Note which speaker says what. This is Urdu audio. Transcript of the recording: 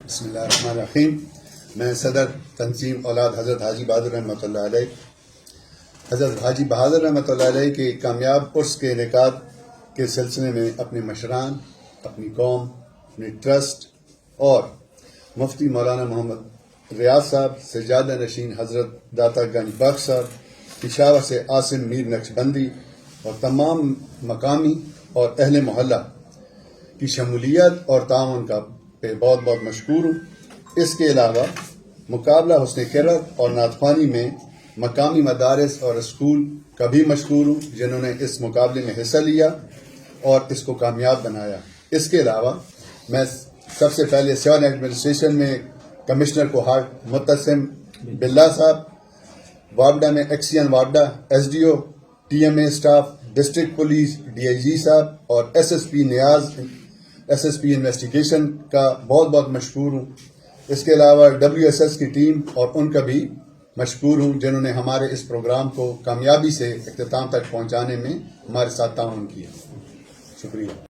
Speaker 1: بسم اللہ الرحمن الرحیم. میں صدر تنظیم اولاد حضرت حاجی بہادر رحمۃ اللہ علیہ. حضرت حاجی بہادر رحمۃ اللہ علیہ کے کامیاب عرس کے انعقاد کے سلسلے میں اپنے مشران، اپنی قوم، اپنے ٹرسٹ اور مفتی مولانا محمد ریاض صاحب، سجادہ نشین حضرت داتا گنج بخش صاحب، پشاور سے عاصم میر نقشبندی اور تمام مقامی اور اہل محلہ کی شمولیت اور تعاون کا پہ بہت بہت مشکور ہوں. اس کے علاوہ مقابلہ حسن قرت اور نعت خوانی میں مقامی مدارس اور اسکول کا بھی مشکور ہوں جنہوں نے اس مقابلے میں حصہ لیا اور اس کو کامیاب بنایا. اس کے علاوہ میں سب سے پہلے سیون ایڈمنسٹریشن میں کمشنر کو متسم باللہ صاحب، وابڈا میں ایکسین وابڈا، S D O, T M A staff, district police, D I G صاحب اور S S P Niaz, S S P investigation کا بہت بہت مشکور ہوں. اس کے علاوہ ڈبلیو ایس ایس کی ٹیم اور ان کا بھی مشکور ہوں جنہوں نے ہمارے اس پروگرام کو کامیابی سے اختتام تک پہنچانے میں ہمارے ساتھ تعاون کیا. شکریہ.